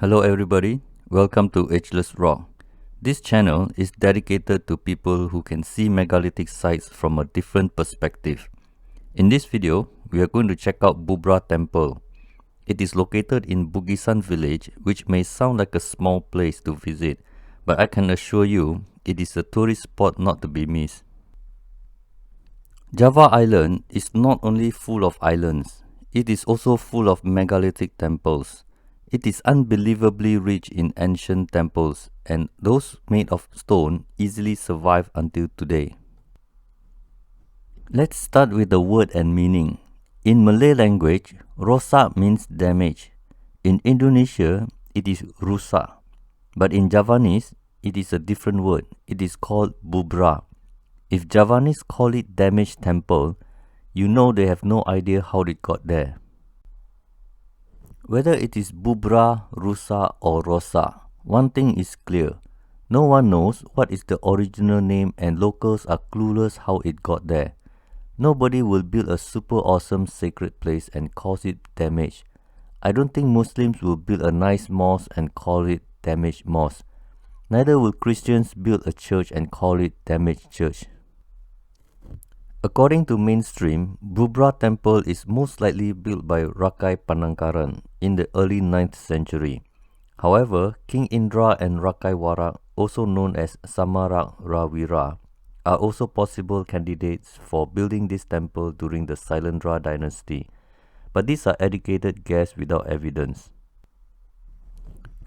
Hello everybody, welcome to Ageless Rock. This channel is dedicated to people who can see megalithic sites from a different perspective. In this video, we are going to check out Bubrah Temple. It is located in Bugisan village, which may sound like a small place to visit, but I can assure you, it is a tourist spot not to be missed. Java Island is not only full of islands, it is also full of megalithic temples. It is unbelievably rich in ancient temples, and those made of stone easily survive until today. Let's start with the word and meaning. In Malay language, rosak means damage. In Indonesia, it is rusak. But in Javanese, it is a different word. It is called Bubrah. If Javanese call it damaged temple, you know they have no idea how it got there. Whether it is Bubrah, Rusa or Rosa, one thing is clear. No one knows what is the original name and locals are clueless how it got there. Nobody will build a super awesome sacred place and call it damaged. I don't think Muslims will build a nice mosque and call it damaged mosque. Neither will Christians build a church and call it damaged church. According to mainstream, Bubrah Temple is most likely built by Rakai Panangkaran in the early 9th century. However, King Indra and Rakai Warak, also known as Samarak Rawira, are also possible candidates for building this temple during the Sailendra dynasty, but these are educated guesses without evidence.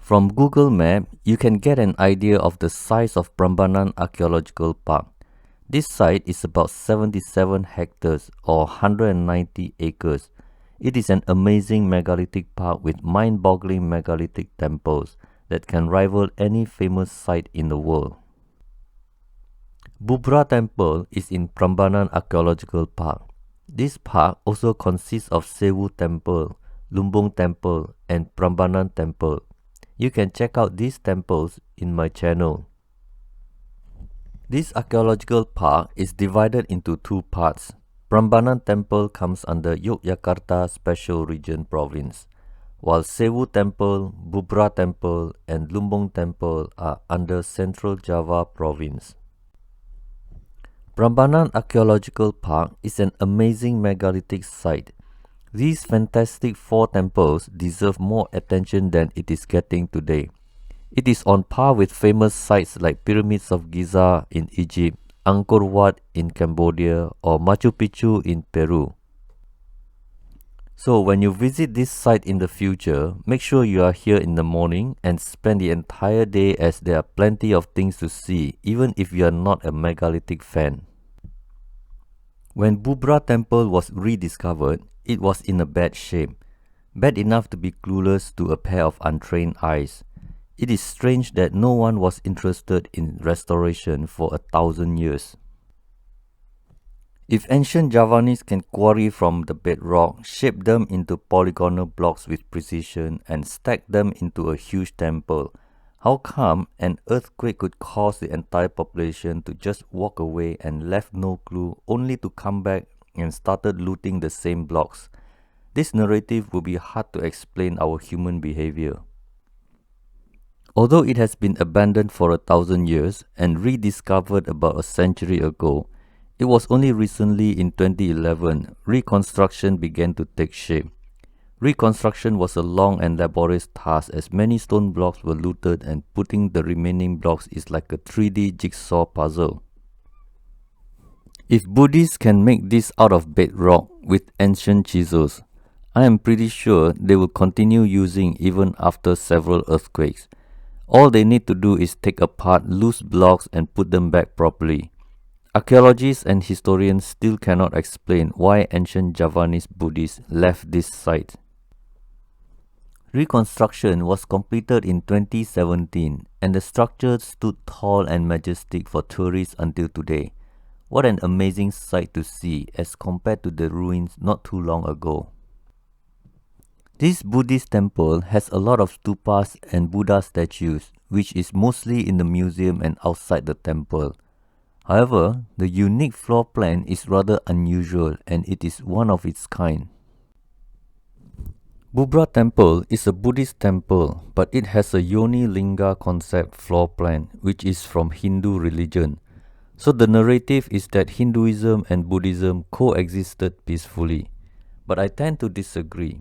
From Google Map, you can get an idea of the size of Prambanan Archaeological Park. This site is about 77 hectares or 190 acres. It is an amazing megalithic park with mind-boggling megalithic temples that can rival any famous site in the world. Bubrah Temple is in Prambanan Archaeological Park. This park also consists of Sewu Temple, Lumbung Temple and Prambanan Temple. You can check out these temples in my channel. This archaeological park is divided into two parts. Prambanan Temple comes under Yogyakarta Special Region Province, while Sewu Temple, Bubrah Temple and Lumbung Temple are under Central Java Province. Prambanan Archaeological Park is an amazing megalithic site. These fantastic four temples deserve more attention than it is getting today. It is on par with famous sites like Pyramids of Giza in Egypt, Angkor Wat in Cambodia, or Machu Picchu in Peru. So when you visit this site in the future, make sure you are here in the morning and spend the entire day as there are plenty of things to see, even if you are not a megalithic fan. When Bubrah Temple was rediscovered, it was in a bad shape, bad enough to be clueless to a pair of untrained eyes. It is strange that no one was interested in restoration for 1,000 years. If ancient Javanese can quarry from the bedrock, shape them into polygonal blocks with precision, and stack them into a huge temple, how come an earthquake could cause the entire population to just walk away and left no clue, only to come back and started looting the same blocks? This narrative will be hard to explain our human behavior. Although it has been abandoned for 1,000 years and rediscovered about a century ago, it was only recently in 2011 reconstruction began to take shape. Reconstruction was a long and laborious task as many stone blocks were looted and putting the remaining blocks is like a 3D jigsaw puzzle. If Buddhists can make this out of bedrock with ancient chisels, I am pretty sure they will continue using even after several earthquakes. All they need to do is take apart loose blocks and put them back properly. Archaeologists and historians still cannot explain why ancient Javanese Buddhists left this site. Reconstruction was completed in 2017 and the structure stood tall and majestic for tourists until today. What an amazing sight to see as compared to the ruins not too long ago. This Buddhist temple has a lot of stupas and Buddha statues, which is mostly in the museum and outside the temple. However, the unique floor plan is rather unusual and it is one of its kind. Bubrah Temple is a Buddhist temple, but it has a Yoni Linga concept floor plan, which is from Hindu religion. So the narrative is that Hinduism and Buddhism coexisted peacefully. But I tend to disagree.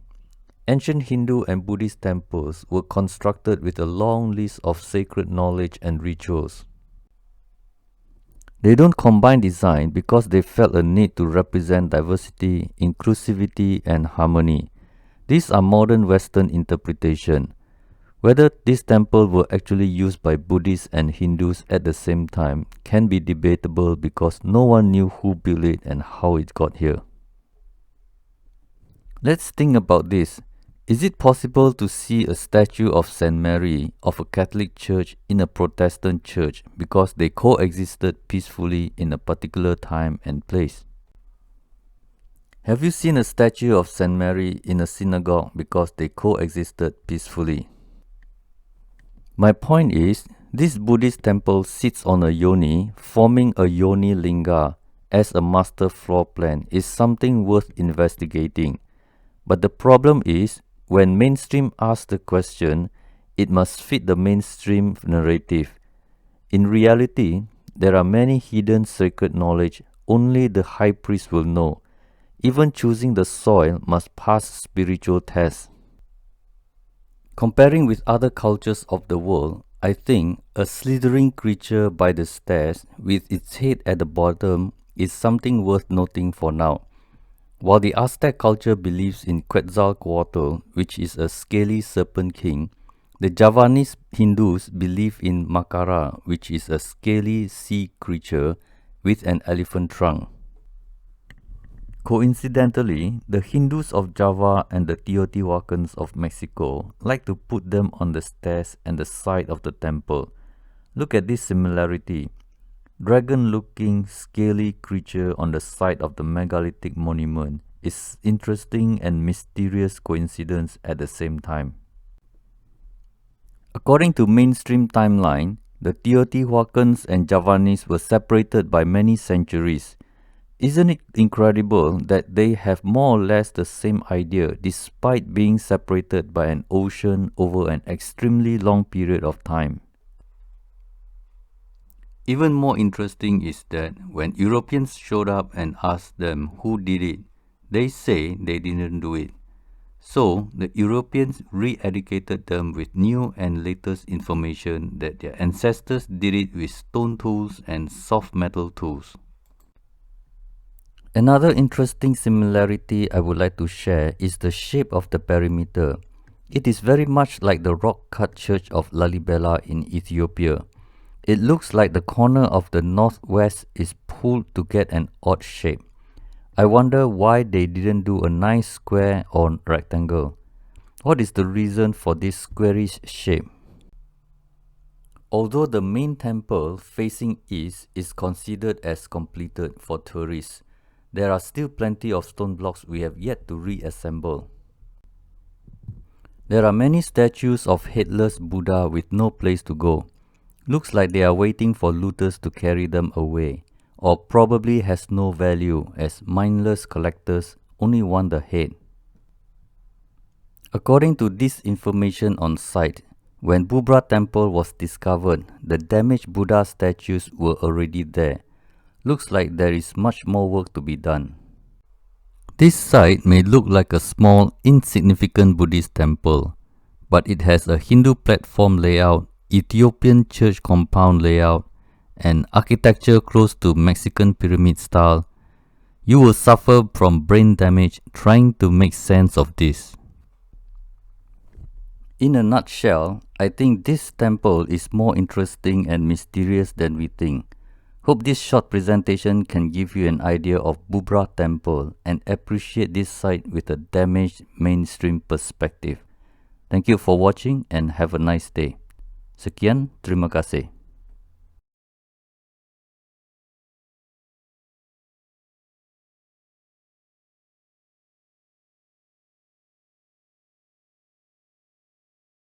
Ancient Hindu and Buddhist temples were constructed with a long list of sacred knowledge and rituals. They don't combine design because they felt a need to represent diversity, inclusivity, and harmony. These are modern Western interpretation. Whether this temple were actually used by Buddhists and Hindus at the same time can be debatable because no one knew who built it and how it got here. Let's think about this. Is it possible to see a statue of Saint Mary of a Catholic church in a Protestant church because they coexisted peacefully in a particular time and place? Have you seen a statue of Saint Mary in a synagogue because they coexisted peacefully? My point is, this Buddhist temple sits on a yoni, forming a Yoni Linga as a master floor plan is something worth investigating. But the problem is, when mainstream asks the question, it must fit the mainstream narrative. In reality, there are many hidden sacred knowledge only the high priest will know. Even choosing the soil must pass spiritual tests. Comparing with other cultures of the world, I think a slithering creature by the stairs with its head at the bottom is something worth noting for now. While the Aztec culture believes in Quetzalcoatl, which is a scaly serpent king, the Javanese Hindus believe in Makara, which is a scaly sea creature with an elephant trunk. Coincidentally, the Hindus of Java and the Teotihuacans of Mexico like to put them on the stairs and the side of the temple. Look at this similarity. Dragon-looking, scaly creature on the side of the megalithic monument is interesting and mysterious coincidence at the same time. According to mainstream timeline, the Teotihuacans and Javanese were separated by many centuries. Isn't it incredible that they have more or less the same idea despite being separated by an ocean over an extremely long period of time? Even more interesting is that when Europeans showed up and asked them who did it, they say they didn't do it. So the Europeans re-educated them with new and latest information that their ancestors did it with stone tools and soft metal tools. Another interesting similarity I would like to share is the shape of the perimeter. It is very much like the rock-cut church of Lalibela in Ethiopia. It looks like the corner of the northwest is pulled to get an odd shape. I wonder why they didn't do a nice square or rectangle. What is the reason for this squarish shape? Although the main temple facing east is considered as completed for tourists, there are still plenty of stone blocks we have yet to reassemble. There are many statues of headless Buddha with no place to go. Looks like they are waiting for looters to carry them away, or probably has no value as mindless collectors only want the head. According to this information on site, when Bubrah Temple was discovered, the damaged Buddha statues were already there. Looks like there is much more work to be done. This site may look like a small, insignificant Buddhist temple, but it has a Hindu platform layout, Ethiopian church compound layout, and architecture close to Mexican pyramid style. You will suffer from brain damage trying to make sense of this. In a nutshell, I think this temple is more interesting and mysterious than we think. Hope this short presentation can give you an idea of Bubrah Temple and appreciate this site with a damaged mainstream perspective. Thank you for watching and have a nice day. Sekian, terima kasih.